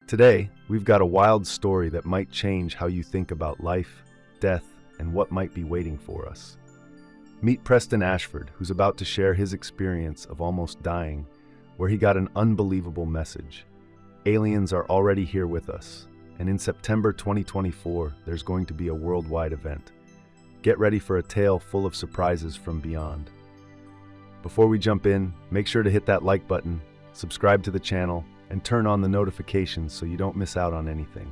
Today, we've got a wild story that might change how you think about life, death, and what might be waiting for us. Meet Preston Ashford, who's about to share his experience of almost dying, where he got an unbelievable message. Aliens are already here with us, and in September 2024, there's going to be a worldwide event. Get ready for a tale full of surprises from beyond. Before we jump in, make sure to hit that like button, subscribe to the channel, and turn on the notifications so you don't miss out on anything.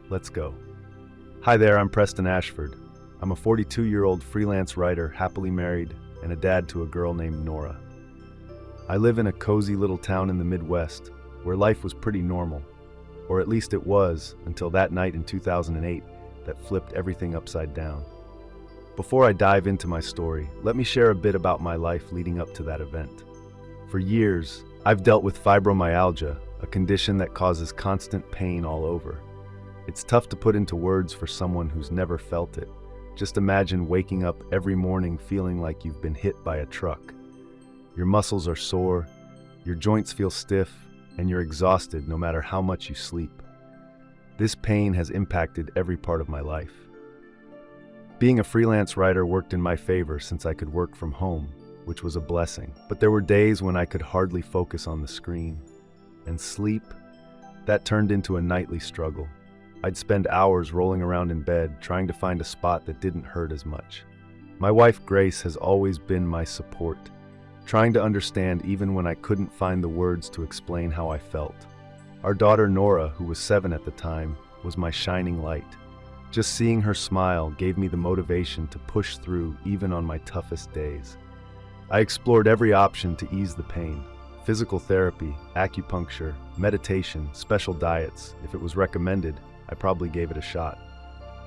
Let's go. Hi there, I'm Preston Ashford. I'm a 42-year-old freelance writer, happily married, and a dad to a girl named Nora. I live in a cozy little town in the Midwest, where life was pretty normal, or at least it was until that night in 2008 that flipped everything upside down. Before I dive into my story, let me share a bit about my life leading up to that event. For years, I've dealt with fibromyalgia, a condition that causes constant pain all over. It's tough to put into words for someone who's never felt it. Just imagine waking up every morning feeling like you've been hit by a truck. Your muscles are sore, your joints feel stiff, and you're exhausted no matter how much you sleep. This pain has impacted every part of my life. Being a freelance writer worked in my favor since I could work from home, which was a blessing. But there were days when I could hardly focus on the screen. And sleep, that turned into a nightly struggle. I'd spend hours rolling around in bed trying to find a spot that didn't hurt as much. My wife Grace has always been my support, trying to understand even when I couldn't find the words to explain how I felt. Our daughter Nora, who was 7 at the time, was my shining light. Just seeing her smile gave me the motivation to push through even on my toughest days. I explored every option to ease the pain. Physical therapy, acupuncture, meditation, special diets. If it was recommended, I probably gave it a shot.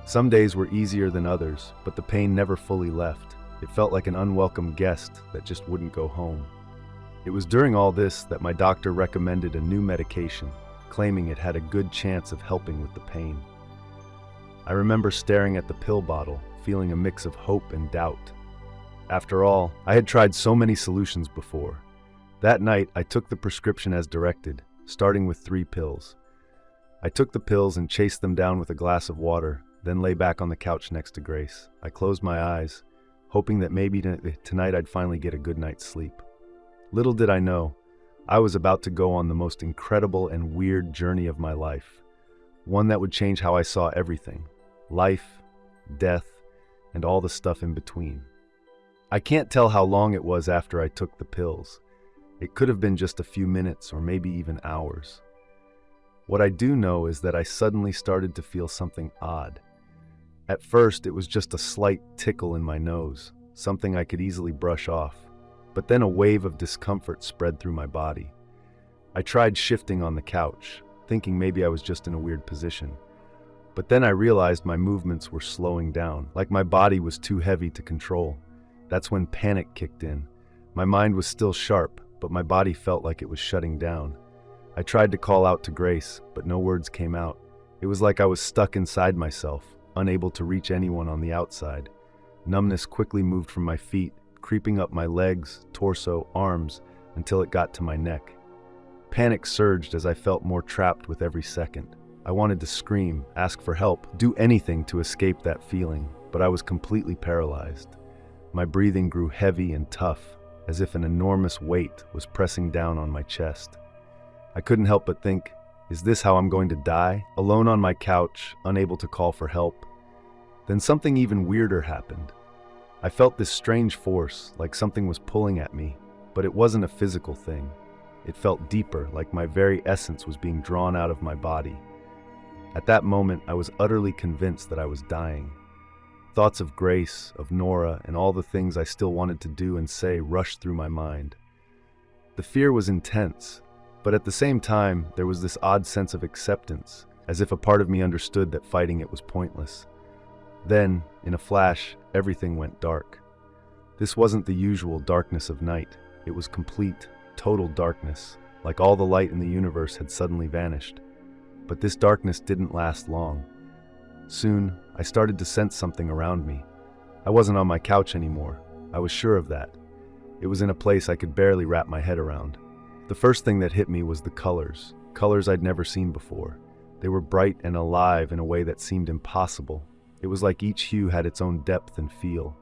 Some days were easier than others, but the pain never fully left. It felt like an unwelcome guest that just wouldn't go home. It was during all this that my doctor recommended a new medication, claiming it had a good chance of helping with the pain. I remember staring at the pill bottle, feeling a mix of hope and doubt. After all, I had tried so many solutions before. That night, I took the prescription as directed, starting with 3 pills. I took the pills and chased them down with a glass of water, then lay back on the couch next to Grace. I closed my eyes, hoping that maybe tonight I'd finally get a good night's sleep. Little did I know, I was about to go on the most incredible and weird journey of my life. One that would change how I saw everything. Life, death, and all the stuff in between. I can't tell how long it was after I took the pills. It could have been just a few minutes or maybe even hours. What I do know is that I suddenly started to feel something odd. At first, it was just a slight tickle in my nose, something I could easily brush off. But then a wave of discomfort spread through my body. I tried shifting on the couch, thinking maybe I was just in a weird position. But then I realized my movements were slowing down, like my body was too heavy to control. That's when panic kicked in. My mind was still sharp, but my body felt like it was shutting down. I tried to call out to Grace, but no words came out. It was like I was stuck inside myself, unable to reach anyone on the outside. Numbness quickly moved from my feet, creeping up my legs, torso, arms, until it got to my neck. Panic surged as I felt more trapped with every second. I wanted to scream, ask for help, do anything to escape that feeling, but I was completely paralyzed. My breathing grew heavy and tough, as if an enormous weight was pressing down on my chest. I couldn't help but think, is this how I'm going to die? Alone on my couch, unable to call for help. Then something even weirder happened. I felt this strange force, like something was pulling at me, but it wasn't a physical thing. It felt deeper, like my very essence was being drawn out of my body. At that moment, I was utterly convinced that I was dying. Thoughts of Grace, of Nora, and all the things I still wanted to do and say rushed through my mind. The fear was intense, but at the same time, there was this odd sense of acceptance, as if a part of me understood that fighting it was pointless. Then, in a flash, everything went dark. This wasn't the usual darkness of night. It was complete, total darkness, like all the light in the universe had suddenly vanished. But this darkness didn't last long. Soon, I started to sense something around me. I wasn't on my couch anymore. I was sure of that. It was in a place I could barely wrap my head around. The first thing that hit me was the colors. colors I'd never seen before. They were bright and alive in a way that seemed impossible. It was like each hue had its own depth and feel.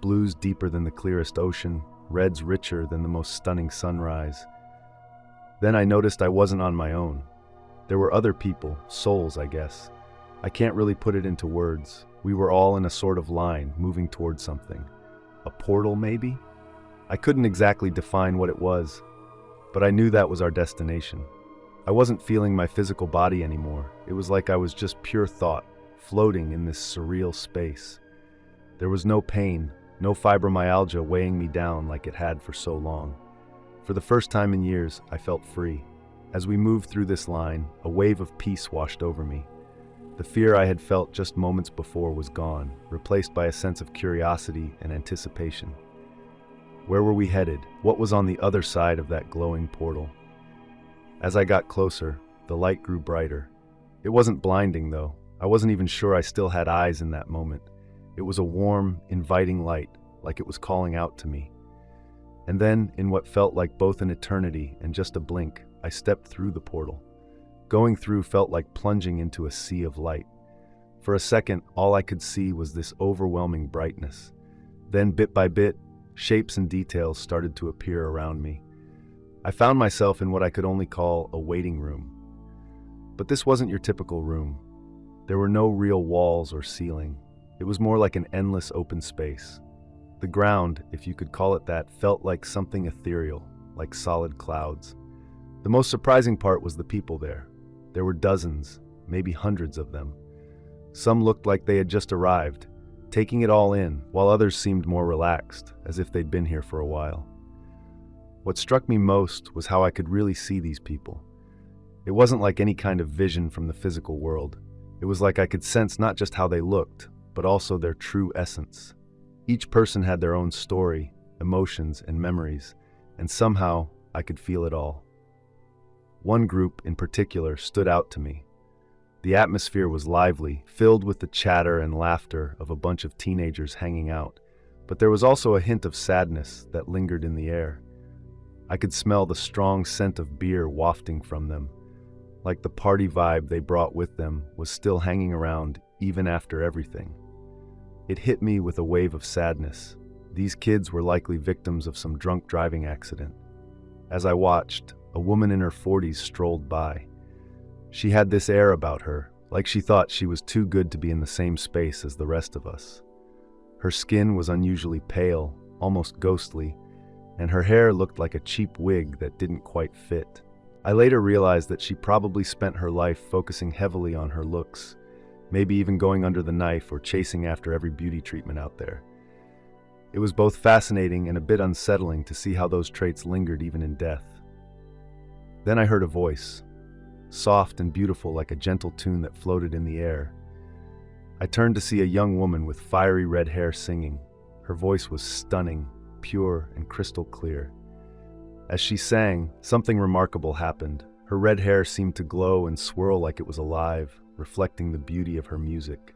Blues deeper than the clearest ocean, reds richer than the most stunning sunrise. Then I noticed I wasn't on my own. There were other people, souls, I guess. I can't really put it into words. We were all in a sort of line, moving towards something. A portal, maybe? I couldn't exactly define what it was, but I knew that was our destination. I wasn't feeling my physical body anymore. It was like I was just pure thought, floating in this surreal space. There was no pain, no fibromyalgia weighing me down like it had for so long. For the first time in years, I felt free. As we moved through this line, a wave of peace washed over me. The fear I had felt just moments before was gone, replaced by a sense of curiosity and anticipation. Where were we headed? What was on the other side of that glowing portal? As I got closer, the light grew brighter. It wasn't blinding, though. I wasn't even sure I still had eyes in that moment. It was a warm, inviting light, like it was calling out to me. And then, in what felt like both an eternity and just a blink, I stepped through the portal. Going through felt like plunging into a sea of light. For a second, all I could see was this overwhelming brightness. Then, bit by bit, shapes and details started to appear around me. I found myself in what I could only call a waiting room. But this wasn't your typical room. There were no real walls or ceiling. It was more like an endless open space. The ground, if you could call it that, felt like something ethereal, like solid clouds. The most surprising part was the people there. There were dozens, maybe hundreds of them. Some looked like they had just arrived, taking it all in, while others seemed more relaxed, as if they'd been here for a while. What struck me most was how I could really see these people. It wasn't like any kind of vision from the physical world. It was like I could sense not just how they looked, but also their true essence. Each person had their own story, emotions, and memories, and somehow I could feel it all. One group in particular stood out to me. The atmosphere was lively, filled with the chatter and laughter of a bunch of teenagers hanging out, but there was also a hint of sadness that lingered in the air. I could smell the strong scent of beer wafting from them, like the party vibe they brought with them was still hanging around even after everything. It hit me with a wave of sadness. These kids were likely victims of some drunk driving accident. As I watched, a woman in her 40s strolled by. She had this air about her, like she thought she was too good to be in the same space as the rest of us. Her skin was unusually pale, almost ghostly, and her hair looked like a cheap wig that didn't quite fit. I later realized that she probably spent her life focusing heavily on her looks, maybe even going under the knife or chasing after every beauty treatment out there. It was both fascinating and a bit unsettling to see how those traits lingered even in death. Then I heard a voice, soft and beautiful like a gentle tune that floated in the air. I turned to see a young woman with fiery red hair singing. Her voice was stunning, pure, and crystal clear. As she sang, something remarkable happened. Her red hair seemed to glow and swirl like it was alive, reflecting the beauty of her music.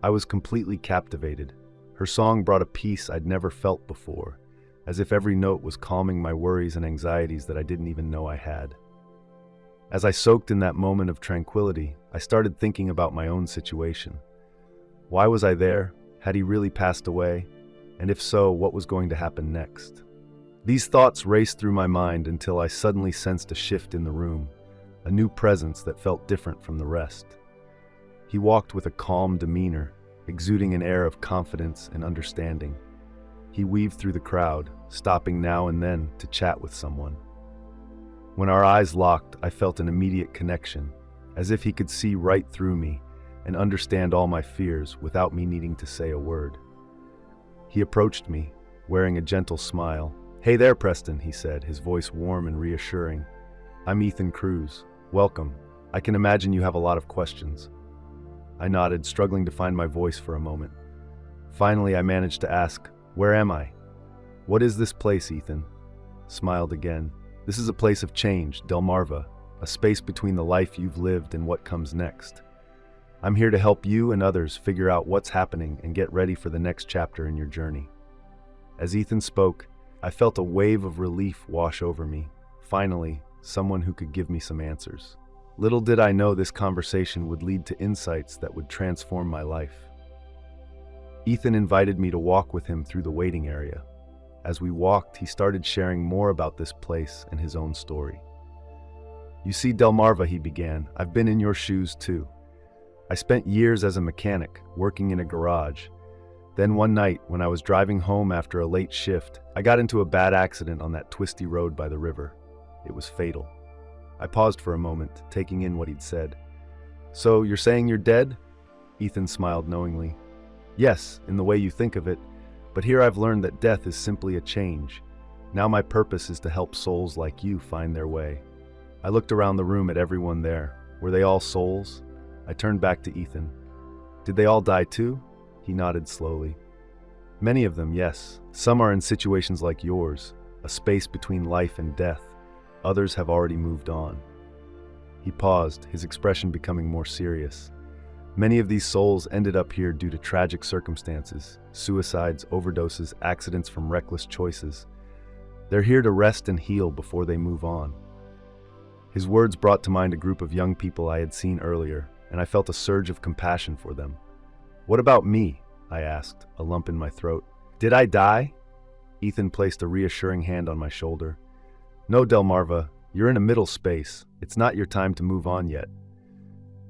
I was completely captivated. Her song brought a peace I'd never felt before, as if every note was calming my worries and anxieties that I didn't even know I had. As I soaked in that moment of tranquility, I started thinking about my own situation. Why was I there? Had he really passed away? And if so, what was going to happen next? These thoughts raced through my mind until I suddenly sensed a shift in the room, a new presence that felt different from the rest. He walked with a calm demeanor, exuding an air of confidence and understanding. He weaved through the crowd, stopping now and then to chat with someone. When our eyes locked, I felt an immediate connection, as if he could see right through me and understand all my fears without me needing to say a word. He approached me, wearing a gentle smile. "Hey there, Preston," he said, his voice warm and reassuring. "I'm Ethan Cruz. Welcome. I can imagine you have a lot of questions." I nodded, struggling to find my voice for a moment. Finally, I managed to ask, "Where am I?" "What is this place, Ethan?" Smiled again. "This is a place of change, Delmarva, a space between the life you've lived and what comes next. I'm here to help you and others figure out what's happening and get ready for the next chapter in your journey." As Ethan spoke, I felt a wave of relief wash over me. Finally, someone who could give me some answers. Little did I know this conversation would lead to insights that would transform my life. Ethan invited me to walk with him through the waiting area. As we walked, he started sharing more about this place and his own story. "You see, Delmarva," he began, "I've been in your shoes too. I spent years as a mechanic, working in a garage. Then one night, when I was driving home after a late shift, I got into a bad accident on that twisty road by the river. It was fatal." I paused for a moment, taking in what he'd said. "So, you're saying you're dead?" Ethan smiled knowingly. "Yes, in the way you think of it, but here I've learned that death is simply a change. Now my purpose is to help souls like you find their way." I looked around the room at everyone there. Were they all souls? I turned back to Ethan. "Did they all die too?" He nodded slowly. "Many of them, yes. Some are in situations like yours, a space between life and death. Others have already moved on." He paused, his expression becoming more serious. "Many of these souls ended up here due to tragic circumstances, suicides, overdoses, accidents from reckless choices. They're here to rest and heal before they move on." His words brought to mind a group of young people I had seen earlier, and I felt a surge of compassion for them. "What about me?" I asked, a lump in my throat. "Did I die?" Ethan placed a reassuring hand on my shoulder. "No, Delmarva, you're in a middle space. It's not your time to move on yet."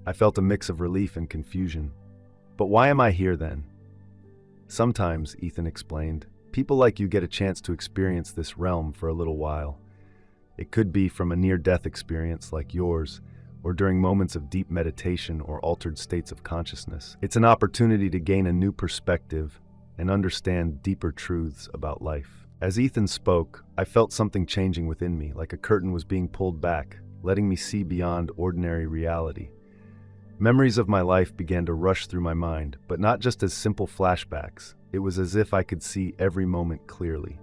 I felt a mix of relief and confusion. "But why am I here then?" "Sometimes," Ethan explained, "people like you get a chance to experience this realm for a little while. It could be from a near-death experience like yours, or during moments of deep meditation or altered states of consciousness. It's an opportunity to gain a new perspective and understand deeper truths about life." As Ethan spoke, I felt something changing within me, like a curtain was being pulled back, letting me see beyond ordinary reality. Memories of my life began to rush through my mind, but not just as simple flashbacks. It was as if I could see every moment clearly.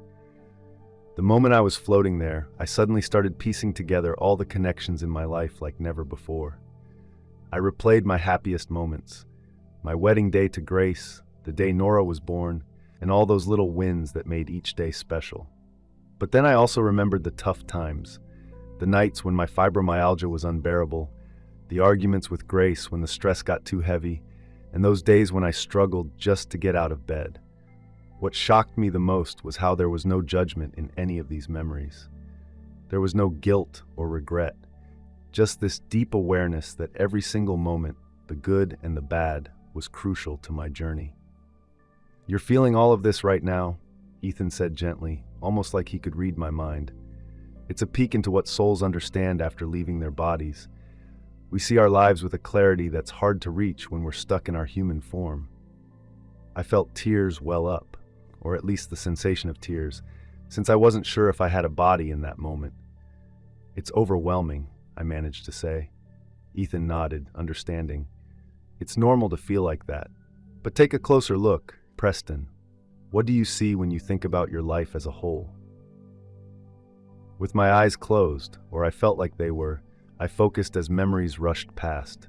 The moment I was floating there, I suddenly started piecing together all the connections in my life like never before. I replayed my happiest moments, my wedding day to Grace, the day Nora was born, and all those little wins that made each day special. But then I also remembered the tough times, the nights when my fibromyalgia was unbearable, the arguments with Grace when the stress got too heavy, and those days when I struggled just to get out of bed. What shocked me the most was how there was no judgment in any of these memories. There was no guilt or regret, just this deep awareness that every single moment, the good and the bad, was crucial to my journey. "You're feeling all of this right now," Ethan said gently, almost like he could read my mind. "It's a peek into what souls understand after leaving their bodies. We see our lives with a clarity that's hard to reach when we're stuck in our human form." I felt tears well up, or at least the sensation of tears, since I wasn't sure if I had a body in that moment. "It's overwhelming," I managed to say. Ethan nodded, understanding. "It's normal to feel like that. But take a closer look. Preston, what do you see when you think about your life as a whole?" With my eyes closed, or I felt like they were, I focused as memories rushed past.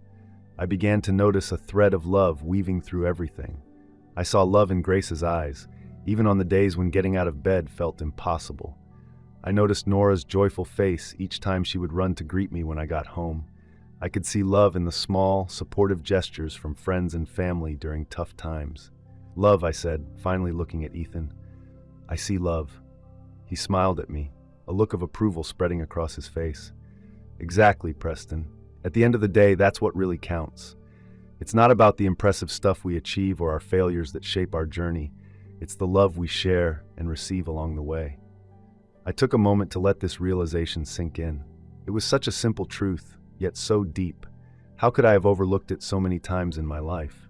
I began to notice a thread of love weaving through everything. I saw love in Grace's eyes, even on the days when getting out of bed felt impossible. I noticed Nora's joyful face each time she would run to greet me when I got home. I could see love in the small, supportive gestures from friends and family during tough times. "Love," I said, finally looking at Ethan. "I see love." He smiled at me, a look of approval spreading across his face. "Exactly, Preston. At the end of the day, that's what really counts. It's not about the impressive stuff we achieve or our failures that shape our journey. It's the love we share and receive along the way." I took a moment to let this realization sink in. It was such a simple truth, yet so deep. How could I have overlooked it so many times in my life?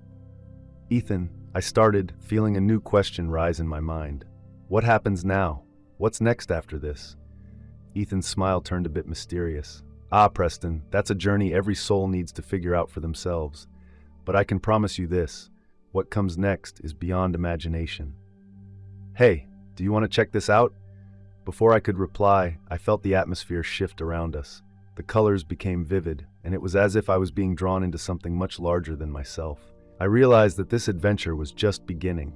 "Ethan," I started, feeling a new question rise in my mind. "What happens now? What's next after this?" Ethan's smile turned a bit mysterious. "Ah, Preston, that's a journey every soul needs to figure out for themselves. But I can promise you this, what comes next is beyond imagination." "Hey, do you want to check this out?" Before I could reply, I felt the atmosphere shift around us. The colors became vivid, and it was as if I was being drawn into something much larger than myself. I realized that this adventure was just beginning.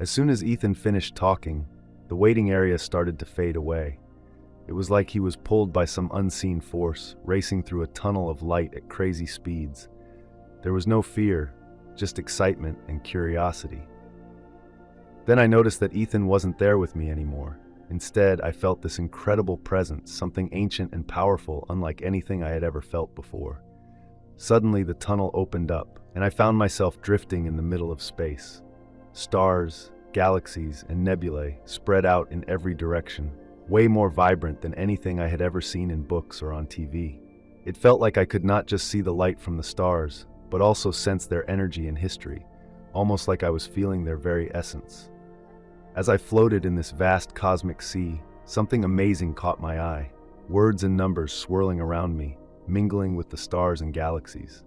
As soon as Ethan finished talking, the waiting area started to fade away. It was like he was pulled by some unseen force, racing through a tunnel of light at crazy speeds. There was no fear, just excitement and curiosity. Then I noticed that Ethan wasn't there with me anymore. Instead, I felt this incredible presence, something ancient and powerful, unlike anything I had ever felt before. Suddenly, the tunnel opened up, and I found myself drifting in the middle of space. Stars, galaxies, and nebulae spread out in every direction, way more vibrant than anything I had ever seen in books or on TV. It felt like I could not just see the light from the stars, but also sense their energy and history, almost like I was feeling their very essence. As I floated in this vast cosmic sea, something amazing caught my eye. Words and numbers swirling around me, mingling with the stars and galaxies.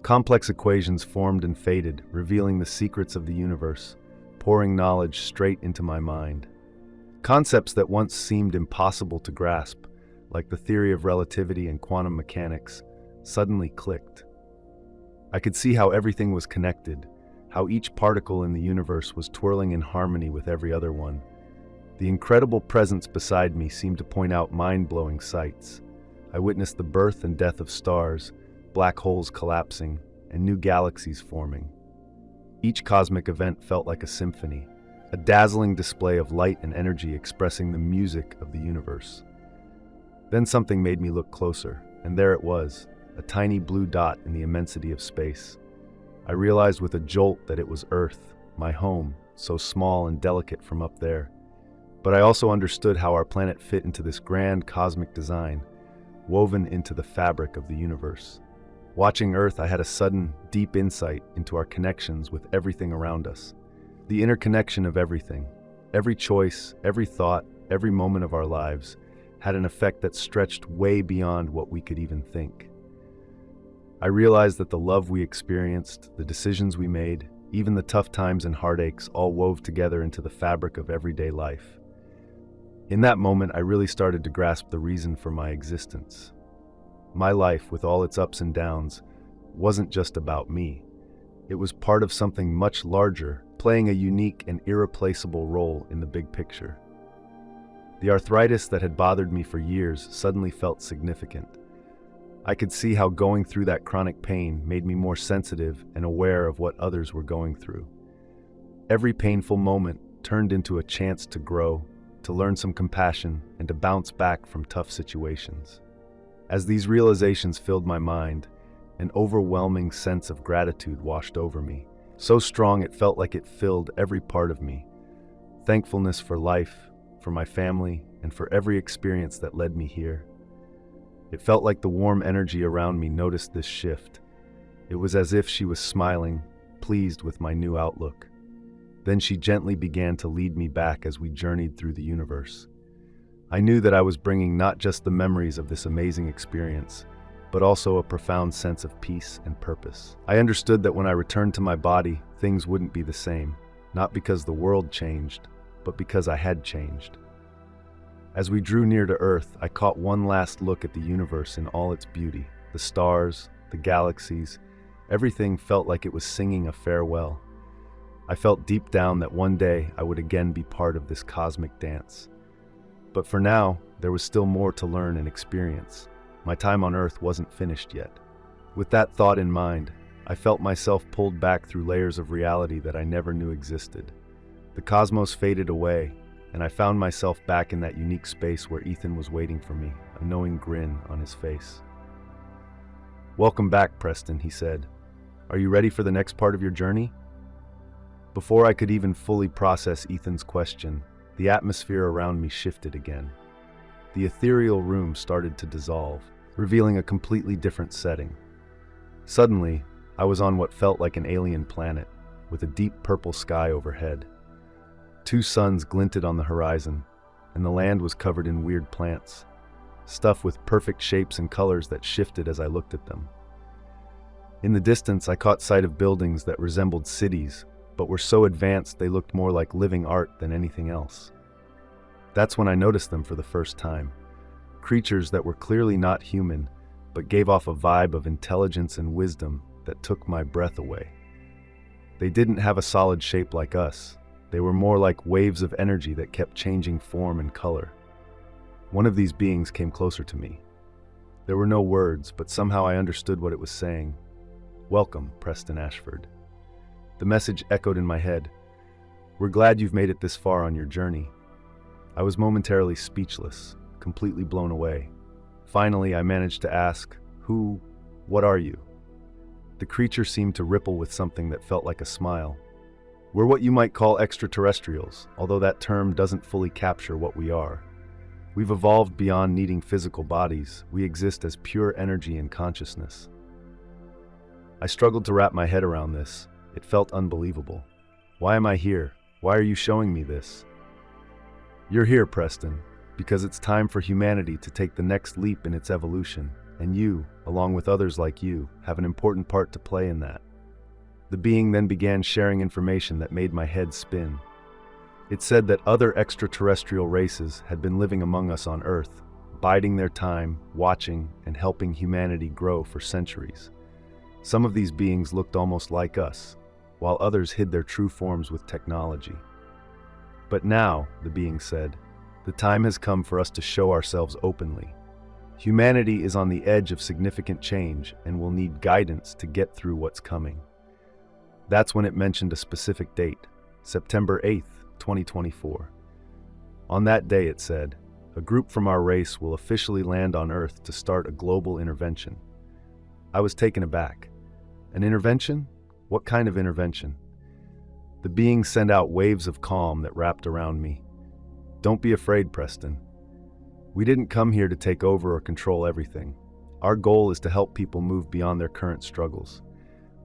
Complex equations formed and faded, revealing the secrets of the universe, pouring knowledge straight into my mind. Concepts that once seemed impossible to grasp, like the theory of relativity and quantum mechanics, suddenly clicked. I could see how everything was connected, how each particle in the universe was twirling in harmony with every other one. The incredible presence beside me seemed to point out mind-blowing sights. I witnessed the birth and death of stars, black holes collapsing, and new galaxies forming. Each cosmic event felt like a symphony, a dazzling display of light and energy expressing the music of the universe. Then something made me look closer, and there it was, a tiny blue dot in the immensity of space. I realized with a jolt that it was Earth, my home, so small and delicate from up there. But I also understood how our planet fit into this grand cosmic design, woven into the fabric of the universe. Watching Earth, I had a sudden, deep insight into our connections with everything around us. The interconnection of everything, every choice, every thought, every moment of our lives, had an effect that stretched way beyond what we could even think. I realized that the love we experienced, the decisions we made, even the tough times and heartaches all wove together into the fabric of everyday life. In that moment, I really started to grasp the reason for my existence. My life, with all its ups and downs, wasn't just about me. It was part of something much larger, playing a unique and irreplaceable role in the big picture. The arthritis that had bothered me for years suddenly felt significant. I could see how going through that chronic pain made me more sensitive and aware of what others were going through. Every painful moment turned into a chance to grow, to learn some compassion, and to bounce back from tough situations. As these realizations filled my mind, an overwhelming sense of gratitude washed over me. So strong it felt like it filled every part of me. Thankfulness for life, for my family, and for every experience that led me here. It felt like the warm energy around me noticed this shift. It was as if she was smiling, pleased with my new outlook. Then she gently began to lead me back as we journeyed through the universe. I knew that I was bringing not just the memories of this amazing experience, but also a profound sense of peace and purpose. I understood that when I returned to my body, things wouldn't be the same, not because the world changed, but because I had changed. As we drew near to Earth, I caught one last look at the universe in all its beauty. The stars, the galaxies, everything felt like it was singing a farewell. I felt deep down that one day I would again be part of this cosmic dance. But for now, there was still more to learn and experience. My time on Earth wasn't finished yet. With that thought in mind, I felt myself pulled back through layers of reality that I never knew existed. The cosmos faded away, and I found myself back in that unique space where Ethan was waiting for me, a knowing grin on his face. "Welcome back, Preston," he said. "Are you ready for the next part of your journey?" Before I could even fully process Ethan's question, the atmosphere around me shifted again. The ethereal room started to dissolve, revealing a completely different setting. Suddenly, I was on what felt like an alien planet, with a deep purple sky overhead. 2 suns glinted on the horizon, and the land was covered in weird plants, stuff with perfect shapes and colors that shifted as I looked at them. In the distance, I caught sight of buildings that resembled cities, but were so advanced they looked more like living art than anything else. That's when I noticed them for the first time. Creatures that were clearly not human, but gave off a vibe of intelligence and wisdom that took my breath away. They didn't have a solid shape like us. They were more like waves of energy that kept changing form and color. One of these beings came closer to me. There were no words, but somehow I understood what it was saying. "Welcome, Preston Ashford." The message echoed in my head. "We're glad you've made it this far on your journey." I was momentarily speechless, completely blown away. Finally, I managed to ask, what are you?" The creature seemed to ripple with something that felt like a smile. "We're what you might call extraterrestrials, although that term doesn't fully capture what we are. We've evolved beyond needing physical bodies. We exist as pure energy and consciousness." I struggled to wrap my head around this. It felt unbelievable. "Why am I here? Why are you showing me this?" "You're here, Preston, because it's time for humanity to take the next leap in its evolution, and you, along with others like you, have an important part to play in that." The being then began sharing information that made my head spin. It said that other extraterrestrial races had been living among us on Earth, biding their time, watching, and helping humanity grow for centuries. Some of these beings looked almost like us, while others hid their true forms with technology. "But now," the being said, "the time has come for us to show ourselves openly. Humanity is on the edge of significant change and will need guidance to get through what's coming." That's when it mentioned a specific date, September 8th, 2024. On that day, it said, a group from our race will officially land on Earth to start a global intervention. I was taken aback. An intervention? What kind of intervention? The being sent out waves of calm that wrapped around me. "Don't be afraid, Preston. We didn't come here to take over or control everything. Our goal is to help people move beyond their current struggles.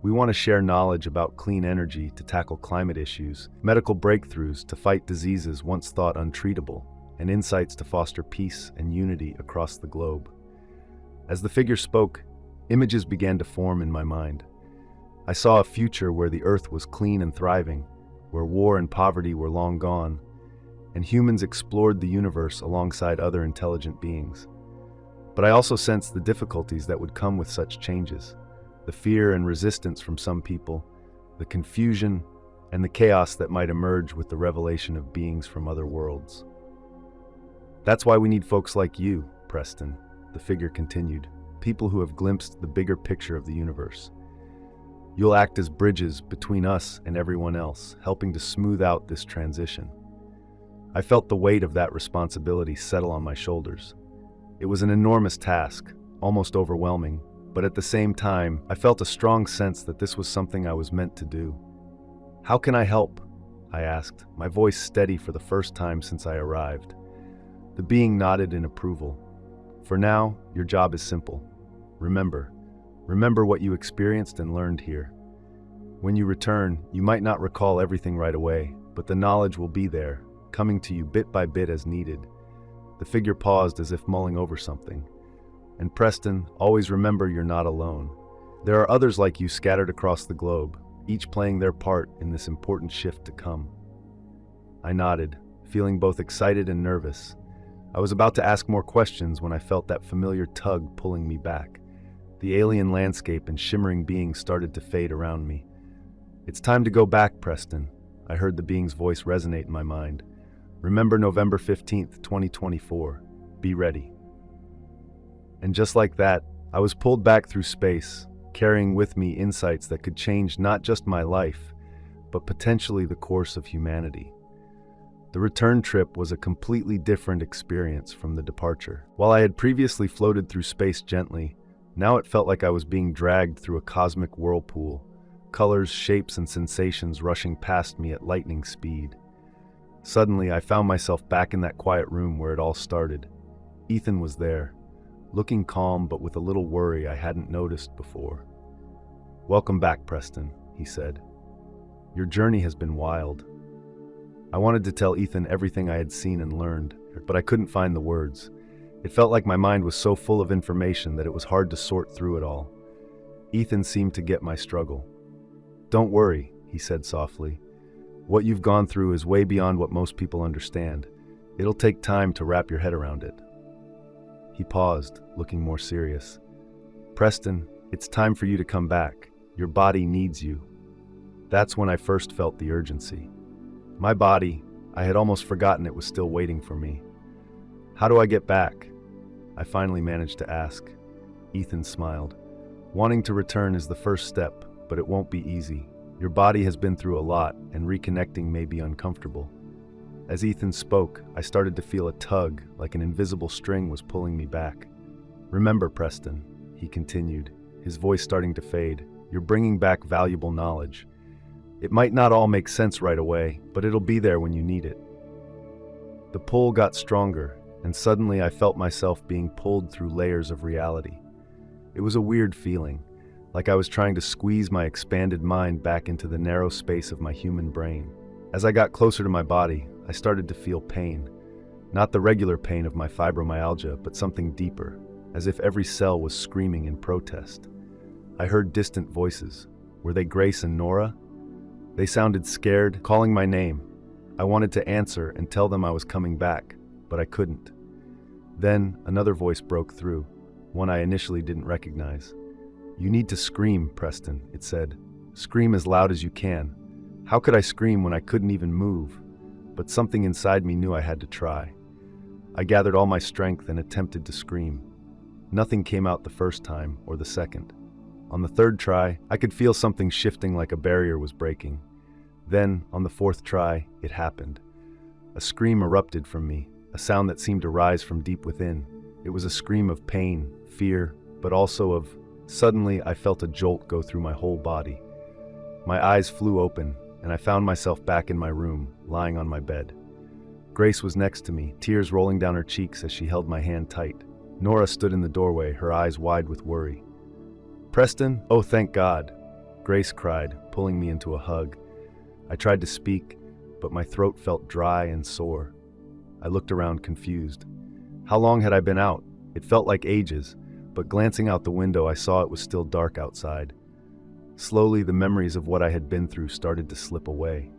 We want to share knowledge about clean energy to tackle climate issues, medical breakthroughs to fight diseases once thought untreatable, and insights to foster peace and unity across the globe." As the figure spoke, images began to form in my mind. I saw a future where the Earth was clean and thriving, where war and poverty were long gone, and humans explored the universe alongside other intelligent beings. But I also sensed the difficulties that would come with such changes. The fear and resistance from some people, the confusion, and the chaos that might emerge with the revelation of beings from other worlds. "That's why we need folks like you, Preston," the figure continued, "people who have glimpsed the bigger picture of the universe. You'll act as bridges between us and everyone else, helping to smooth out this transition." I felt the weight of that responsibility settle on my shoulders. It was an enormous task, almost overwhelming, but at the same time, I felt a strong sense that this was something I was meant to do. "How can I help?" I asked, my voice steady for the first time since I arrived. The being nodded in approval. "For now, your job is simple. Remember what you experienced and learned here. When you return, you might not recall everything right away, but the knowledge will be there, coming to you bit by bit as needed." The figure paused as if mulling over something. "And Preston, always remember you're not alone. There are others like you scattered across the globe, each playing their part in this important shift to come." I nodded, feeling both excited and nervous. I was about to ask more questions when I felt that familiar tug pulling me back. The alien landscape and shimmering beings started to fade around me. "It's time to go back, Preston," I heard the being's voice resonate in my mind. "Remember November 15th, 2024. Be ready." And just like that, I was pulled back through space, carrying with me insights that could change not just my life, but potentially the course of humanity. The return trip was a completely different experience from the departure. While I had previously floated through space gently, now it felt like I was being dragged through a cosmic whirlpool, colors, shapes, and sensations rushing past me at lightning speed. Suddenly, I found myself back in that quiet room where it all started. Ethan was there, looking calm but with a little worry I hadn't noticed before. "Welcome back, Preston," he said. "Your journey has been wild." I wanted to tell Ethan everything I had seen and learned, but I couldn't find the words. It felt like my mind was so full of information that it was hard to sort through it all. Ethan seemed to get my struggle. "Don't worry," he said softly. "What you've gone through is way beyond what most people understand. It'll take time to wrap your head around it." He paused, looking more serious. "Preston, it's time for you to come back. Your body needs you." That's when I first felt the urgency. My body, I had almost forgotten it was still waiting for me. How do I get back? I finally managed to ask. Ethan smiled. Wanting to return is the first step, but it won't be easy. Your body has been through a lot, and reconnecting may be uncomfortable. As Ethan spoke, I started to feel a tug, like an invisible string was pulling me back. Remember, Preston, he continued, his voice starting to fade, you're bringing back valuable knowledge. It might not all make sense right away, but it'll be there when you need it. The pull got stronger, and suddenly I felt myself being pulled through layers of reality. It was a weird feeling, like I was trying to squeeze my expanded mind back into the narrow space of my human brain. As I got closer to my body, I started to feel pain. Not the regular pain of my fibromyalgia, but something deeper, as if every cell was screaming in protest. I heard distant voices. Were they Grace and Nora? They sounded scared, calling my name. I wanted to answer and tell them I was coming back, but I couldn't. Then another voice broke through, one I initially didn't recognize. You need to scream, Preston, it said. Scream as loud as you can. How could I scream when I couldn't even move? But something inside me knew I had to try. I gathered all my strength and attempted to scream. Nothing came out the first time or the second. On the third try, I could feel something shifting like a barrier was breaking. Then, on the fourth try, it happened. A scream erupted from me, a sound that seemed to rise from deep within. It was a scream of pain, fear, but also of... Suddenly, I felt a jolt go through my whole body. My eyes flew open, and I found myself back in my room, lying on my bed. Grace was next to me, tears rolling down her cheeks as she held my hand tight. Nora stood in the doorway, her eyes wide with worry. Preston? Oh, thank God! Grace cried, pulling me into a hug. I tried to speak, but my throat felt dry and sore. I looked around confused. How long had I been out? It felt like ages, but glancing out the window I saw it was still dark outside. Slowly, the memories of what I had been through started to slip away.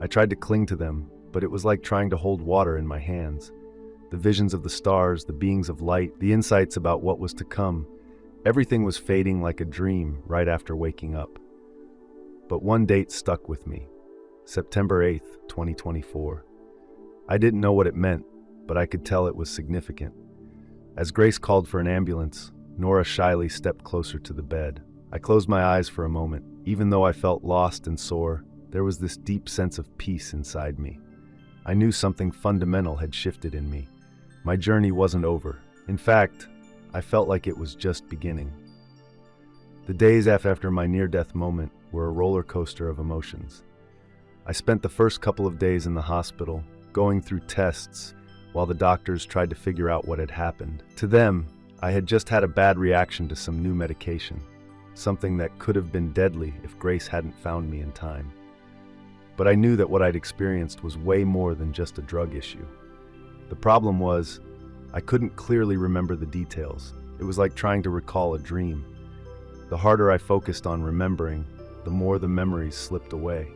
I tried to cling to them, but it was like trying to hold water in my hands. The visions of the stars, the beings of light, the insights about what was to come, everything was fading like a dream right after waking up. But one date stuck with me. September 8th, 2024. I didn't know what it meant, but I could tell it was significant. As Grace called for an ambulance, Nora shyly stepped closer to the bed. I closed my eyes for a moment. Even though I felt lost and sore, there was this deep sense of peace inside me. I knew something fundamental had shifted in me. My journey wasn't over. In fact, I felt like it was just beginning. The days after my near-death moment were a roller coaster of emotions. I spent the first couple of days in the hospital, going through tests, while the doctors tried to figure out what had happened. To them, I had just had a bad reaction to some new medication, something that could have been deadly if Grace hadn't found me in time. But I knew that what I'd experienced was way more than just a drug issue. The problem was, I couldn't clearly remember the details. It was like trying to recall a dream. The harder I focused on remembering, the more the memories slipped away.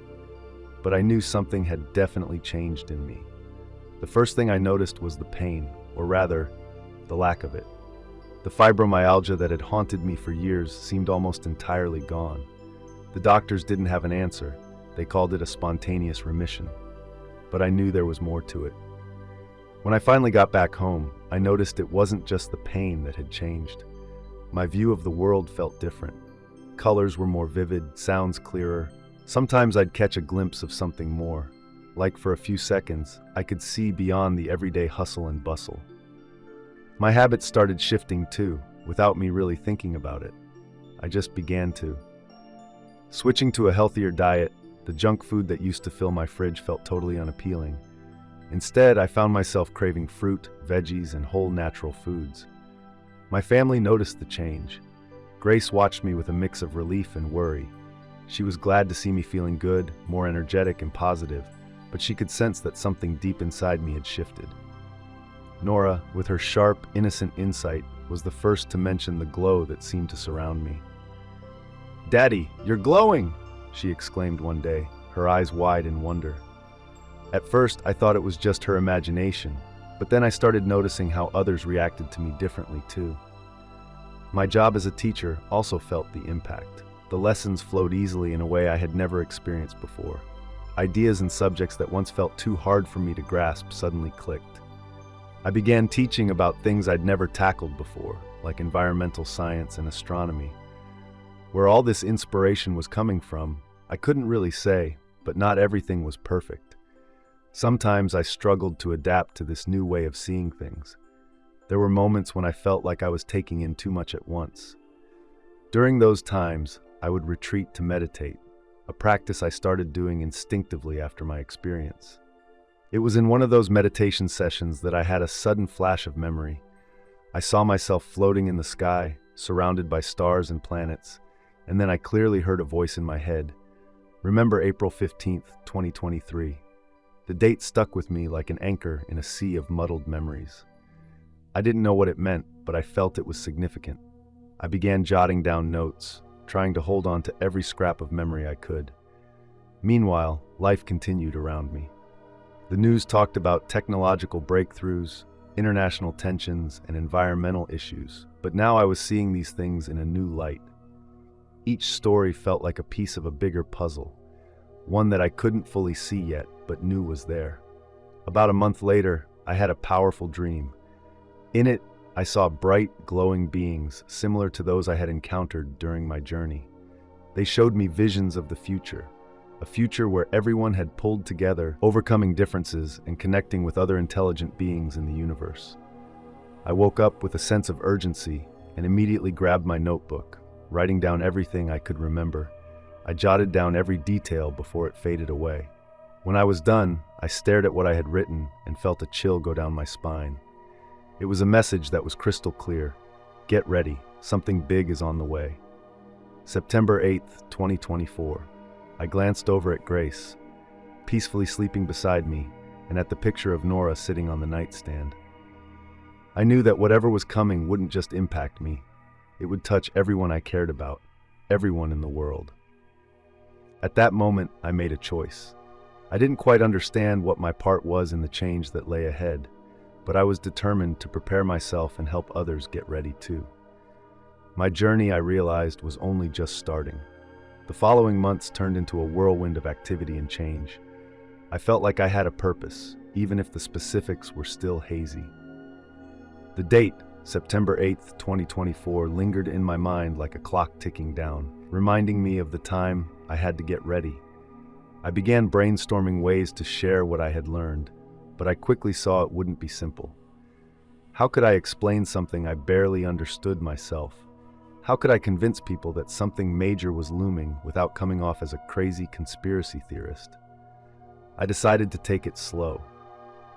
But I knew something had definitely changed in me. The first thing I noticed was the pain, or rather, the lack of it. The fibromyalgia that had haunted me for years seemed almost entirely gone. The doctors didn't have an answer. They called it a spontaneous remission. But I knew there was more to it. When I finally got back home, I noticed it wasn't just the pain that had changed. My view of the world felt different. Colors were more vivid, sounds clearer. Sometimes I'd catch a glimpse of something more. Like for a few seconds, I could see beyond the everyday hustle and bustle. My habits started shifting too, without me really thinking about it. I just began to. Switching to a healthier diet, the junk food that used to fill my fridge felt totally unappealing. Instead, I found myself craving fruit, veggies, and whole natural foods. My family noticed the change. Grace watched me with a mix of relief and worry. She was glad to see me feeling good, more energetic and positive, but she could sense that something deep inside me had shifted. Nora, with her sharp, innocent insight, was the first to mention the glow that seemed to surround me. "Daddy, you're glowing!" she exclaimed one day, her eyes wide in wonder. At first, I thought it was just her imagination, but then I started noticing how others reacted to me differently too. My job as a teacher also felt the impact. The lessons flowed easily in a way I had never experienced before. Ideas and subjects that once felt too hard for me to grasp suddenly clicked. I began teaching about things I'd never tackled before, like environmental science and astronomy. Where all this inspiration was coming from, I couldn't really say, but not everything was perfect. Sometimes I struggled to adapt to this new way of seeing things. There were moments when I felt like I was taking in too much at once. During those times, I would retreat to meditate, a practice I started doing instinctively after my experience. It was in one of those meditation sessions that I had a sudden flash of memory. I saw myself floating in the sky, surrounded by stars and planets, and then I clearly heard a voice in my head. Remember April 15th, 2023. The date stuck with me like an anchor in a sea of muddled memories. I didn't know what it meant, but I felt it was significant. I began jotting down notes, trying to hold on to every scrap of memory I could. Meanwhile, life continued around me. The news talked about technological breakthroughs, international tensions, and environmental issues, but now I was seeing these things in a new light. Each story felt like a piece of a bigger puzzle, one that I couldn't fully see yet, but knew was there. About a month later, I had a powerful dream. In it, I saw bright, glowing beings similar to those I had encountered during my journey. They showed me visions of the future, a future where everyone had pulled together, overcoming differences and connecting with other intelligent beings in the universe. I woke up with a sense of urgency and immediately grabbed my notebook, writing down everything I could remember. I jotted down every detail before it faded away. When I was done, I stared at what I had written and felt a chill go down my spine. It was a message that was crystal clear. Get ready, something big is on the way. September 8th, 2024. I glanced over at Grace, peacefully sleeping beside me, and at the picture of Nora sitting on the nightstand. I knew that whatever was coming wouldn't just impact me. It would touch everyone I cared about, everyone in the world. At that moment, I made a choice. I didn't quite understand what my part was in the change that lay ahead, but I was determined to prepare myself and help others get ready too. My journey, I realized, was only just starting. The following months turned into a whirlwind of activity and change. I felt like I had a purpose, even if the specifics were still hazy. The date, September 8th, 2024, lingered in my mind like a clock ticking down, reminding me of the time I had to get ready. I began brainstorming ways to share what I had learned, but I quickly saw it wouldn't be simple. How could I explain something I barely understood myself? How could I convince people that something major was looming without coming off as a crazy conspiracy theorist? I decided to take it slow.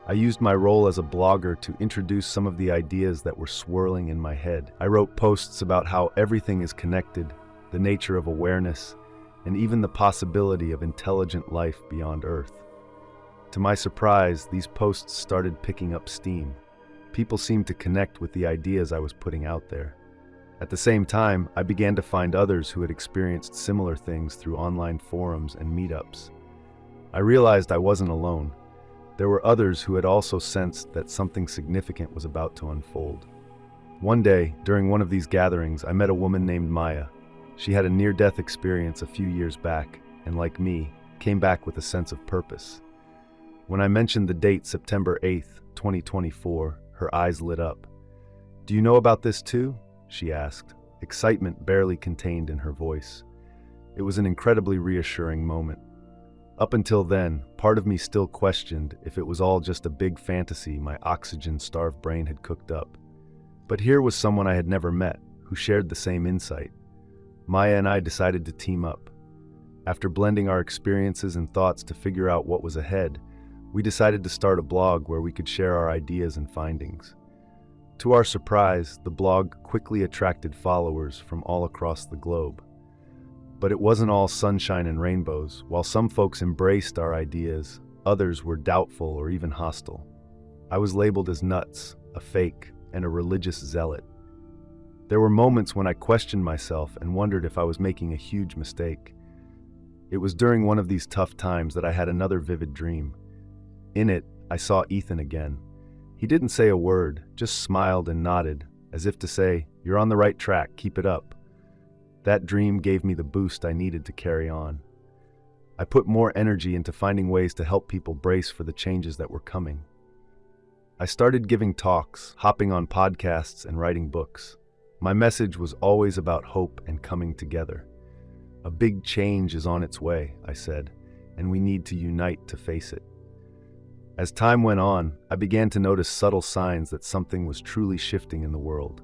I used my role as a blogger to introduce some of the ideas that were swirling in my head. I wrote posts about how everything is connected, the nature of awareness, and even the possibility of intelligent life beyond Earth. To my surprise, these posts started picking up steam. People seemed to connect with the ideas I was putting out there. At the same time, I began to find others who had experienced similar things through online forums and meetups. I realized I wasn't alone. There were others who had also sensed that something significant was about to unfold. One day, during one of these gatherings, I met a woman named Maya. She had a near-death experience a few years back, and like me, came back with a sense of purpose. When I mentioned the date, September 8th, 2024, her eyes lit up. "Do you know about this too?" she asked, excitement barely contained in her voice. It was an incredibly reassuring moment. Up until then, part of me still questioned if it was all just a big fantasy my oxygen-starved brain had cooked up. But here was someone I had never met, who shared the same insight. Maya and I decided to team up. After blending our experiences and thoughts to figure out what was ahead, we decided to start a blog where we could share our ideas and findings. To our surprise, the blog quickly attracted followers from all across the globe. But it wasn't all sunshine and rainbows. While some folks embraced our ideas, others were doubtful or even hostile. I was labeled as nuts, a fake, and a religious zealot. There were moments when I questioned myself and wondered if I was making a huge mistake. It was during one of these tough times that I had another vivid dream. In it, I saw Ethan again. He didn't say a word, just smiled and nodded, as if to say, "You're on the right track, keep it up." That dream gave me the boost I needed to carry on. I put more energy into finding ways to help people brace for the changes that were coming. I started giving talks, hopping on podcasts, and writing books. My message was always about hope and coming together. A big change is on its way, I said, and we need to unite to face it. As time went on, I began to notice subtle signs that something was truly shifting in the world.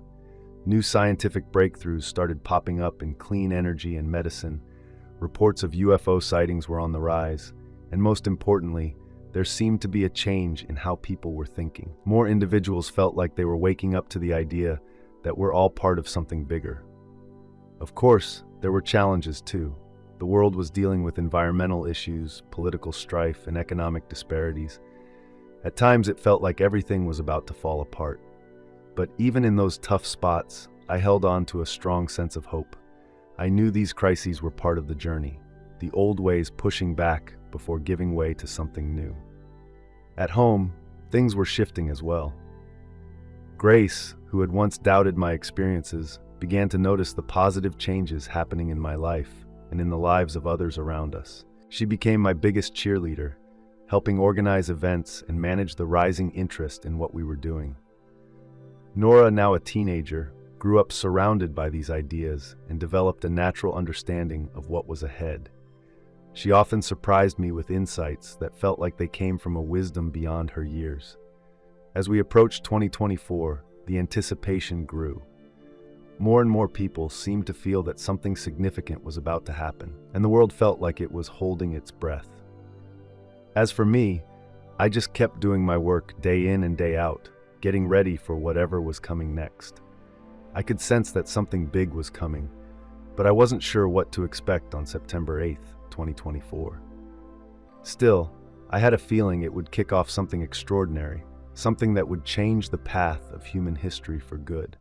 New scientific breakthroughs started popping up in clean energy and medicine. Reports of UFO sightings were on the rise, and most importantly, there seemed to be a change in how people were thinking. More individuals felt like they were waking up to the idea that we're all part of something bigger. Of course, there were challenges too. The world was dealing with environmental issues, political strife, and economic disparities. At times it felt like everything was about to fall apart. But even in those tough spots, I held on to a strong sense of hope. I knew these crises were part of the journey, the old ways pushing back before giving way to something new. At home, things were shifting as well. Grace, who had once doubted my experiences, began to notice the positive changes happening in my life and in the lives of others around us. She became my biggest cheerleader, helping organize events and manage the rising interest in what we were doing. Nora, now a teenager, grew up surrounded by these ideas and developed a natural understanding of what was ahead. She often surprised me with insights that felt like they came from a wisdom beyond her years. As we approached 2024, the anticipation grew. More and more people seemed to feel that something significant was about to happen, and the world felt like it was holding its breath. As for me, I just kept doing my work day in and day out, getting ready for whatever was coming next. I could sense that something big was coming, but I wasn't sure what to expect on September 8th, 2024. Still, I had a feeling it would kick off something extraordinary, something that would change the path of human history for good.